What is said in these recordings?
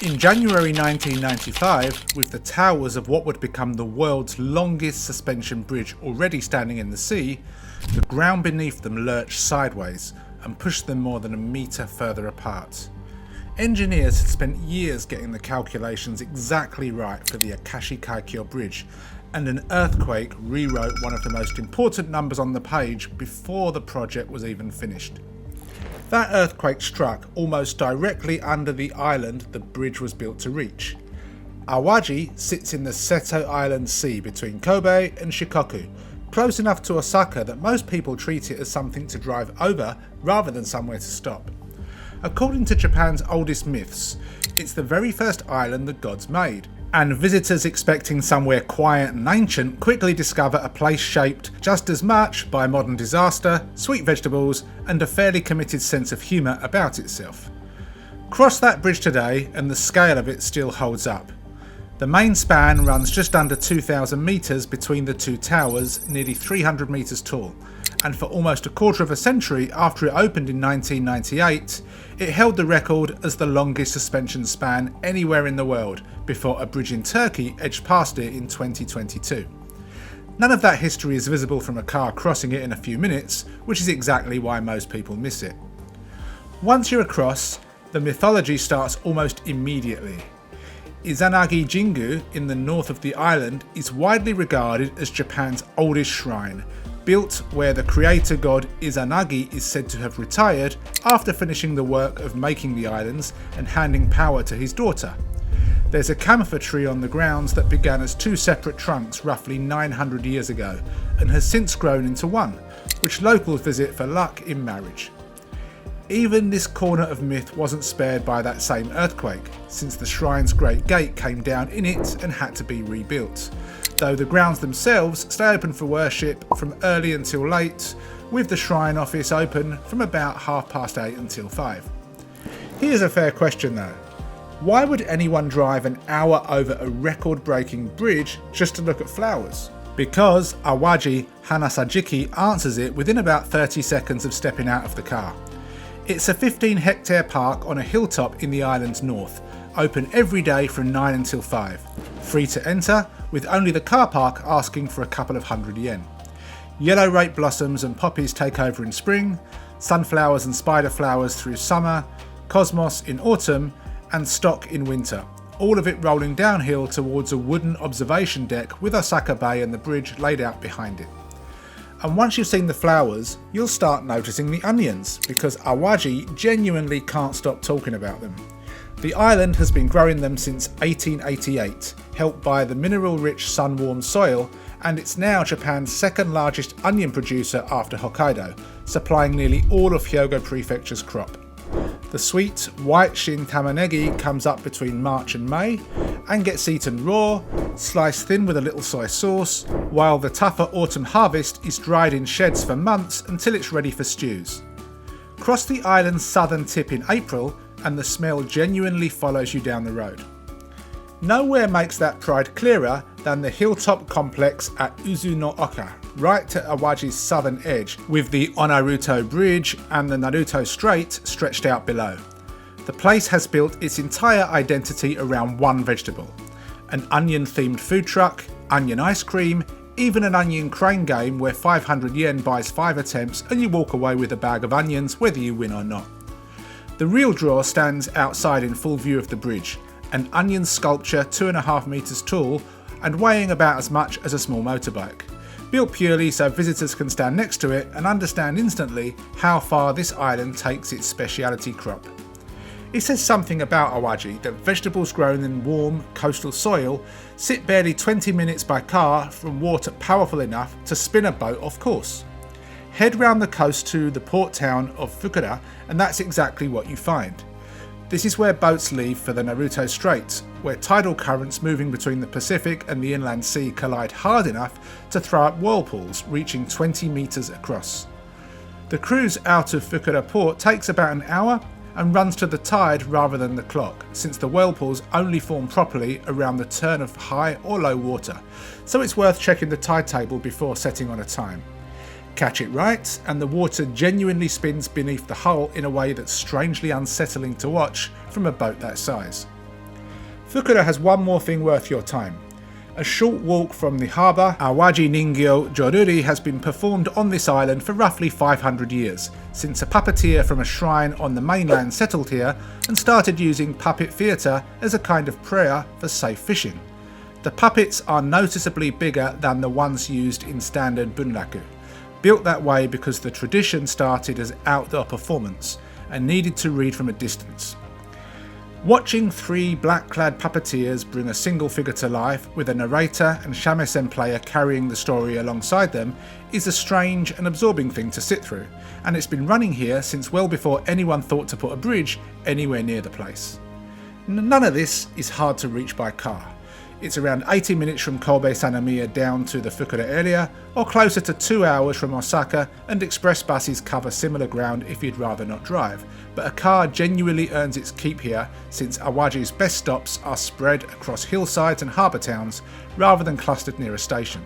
In January 1995, with the towers of what would become the world's longest suspension bridge already standing in the sea, the ground beneath them lurched sideways and pushed them more than a metre further apart. Engineers had spent years getting the calculations exactly right for the Akashi Kaikyo Bridge, and an earthquake rewrote one of the most important numbers on the page before the project was even finished. That earthquake struck almost directly under the island the bridge was built to reach. Awaji sits in the Seto Inland Sea between Kobe and Shikoku, close enough to Osaka that most people treat it as something to drive over rather than somewhere to stop. According to Japan's oldest myths, it's the very first island the gods made, and visitors expecting somewhere quiet and ancient quickly discover a place shaped just as much by modern disaster, sweet vegetables, and a fairly committed sense of humour about itself. Cross that bridge today and the scale of it still holds up. The main span runs just under 2,000 metres between the two towers, nearly 300 metres tall, and for almost a quarter of a century after it opened in 1998, it held the record as the longest suspension span anywhere in the world, before a bridge in Turkey edged past it in 2022. None of that history is visible from a car crossing it in a few minutes, which is exactly why most people miss it. Once you're across, the mythology starts almost immediately. Izanagi Jingu in the north of the island is widely regarded as Japan's oldest shrine, built where the creator god Izanagi is said to have retired after finishing the work of making the islands and handing power to his daughter. There's a camphor tree on the grounds that began as two separate trunks roughly 900 years ago and has since grown into one, which locals visit for luck in marriage. Even this corner of myth wasn't spared by that same earthquake, since the shrine's great gate came down in it and had to be rebuilt, though the grounds themselves stay open for worship from early until late, with the shrine office open from about 8:30 until 5. Here's a fair question though. Why would anyone drive an hour over a record-breaking bridge just to look at flowers? Because Awaji Hanasajiki answers it within about 30 seconds of stepping out of the car. It's a 15-hectare park on a hilltop in the island's north, open every day from 9 until 5. Free to enter, with only the car park asking for a couple of $100. Yellow rape blossoms and poppies take over in spring, sunflowers and spider flowers through summer, cosmos in autumn, and stock in winter, all of it rolling downhill towards a wooden observation deck with Osaka Bay and the bridge laid out behind it. And once you've seen the flowers, you'll start noticing the onions, because Awaji genuinely can't stop talking about them. The island has been growing them since 1888, helped by the mineral-rich sun-warmed soil, and it's now Japan's second largest onion producer after Hokkaido, supplying nearly all of Hyogo Prefecture's crop. The sweet, white shin tamanegi comes up between March and May, and gets eaten raw, sliced thin with a little soy sauce, while the tougher autumn harvest is dried in sheds for months until it's ready for stews. Cross the island's southern tip in April, and the smell genuinely follows you down the road. Nowhere makes that pride clearer than the hilltop complex at Uzu no Oka, right to Awaji's southern edge, with the Naruto Bridge and the Naruto Strait stretched out below. The place has built its entire identity around one vegetable. An onion-themed food truck, onion ice cream, even an onion crane game where 500 yen buys 5 attempts and you walk away with a bag of onions whether you win or not. The real draw stands outside in full view of the bridge, an onion sculpture 2.5 metres tall and weighing about as much as a small motorbike, built purely so visitors can stand next to it and understand instantly how far this island takes its speciality crop. It says something about Awaji that vegetables grown in warm coastal soil sit barely 20 minutes by car from water powerful enough to spin a boat off course. Head round the coast to the port town of Fukura and that's exactly what you find. This is where boats leave for the Naruto Strait, where tidal currents moving between the Pacific and the Inland Sea collide hard enough to throw up whirlpools reaching 20 metres across. The cruise out of Fukura Port takes about an hour and runs to the tide rather than the clock, since the whirlpools only form properly around the turn of high or low water, so it's worth checking the tide table before setting on a time. Catch it right, and the water genuinely spins beneath the hull in a way that's strangely unsettling to watch from a boat that size. Fukura has one more thing worth your time. A short walk from the harbour, Awaji Ningyo Joruri has been performed on this island for roughly 500 years, since a puppeteer from a shrine on the mainland settled here and started using puppet theatre as a kind of prayer for safe fishing. The puppets are noticeably bigger than the ones used in standard bunraku, built that way because the tradition started as outdoor performance and needed to read from a distance. Watching three black-clad puppeteers bring a single figure to life with a narrator and shamisen player carrying the story alongside them is a strange and absorbing thing to sit through, and it's been running here since well before anyone thought to put a bridge anywhere near the place. None of this is hard to reach by car. It's around 80 minutes from Kobe Sannomiya down to the Fukura area, or closer to 2 hours from Osaka, and express buses cover similar ground if you'd rather not drive, but a car genuinely earns its keep here since Awaji's best stops are spread across hillsides and harbour towns rather than clustered near a station.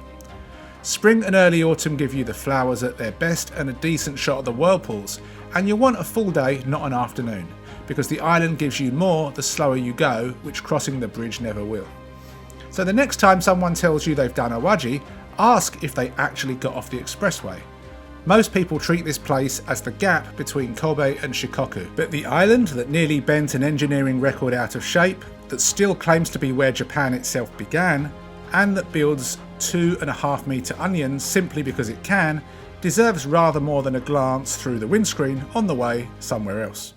Spring and early autumn give you the flowers at their best and a decent shot of the whirlpools, and you'll want a full day, not an afternoon, because the island gives you more the slower you go, which crossing the bridge never will. So the next time someone tells you they've done Awaji, ask if they actually got off the expressway. Most people treat this place as the gap between Kobe and Shikoku, but the island that nearly bent an engineering record out of shape, that still claims to be where Japan itself began, and that builds 2.5 metre onions simply because it can, deserves rather more than a glance through the windscreen on the way somewhere else.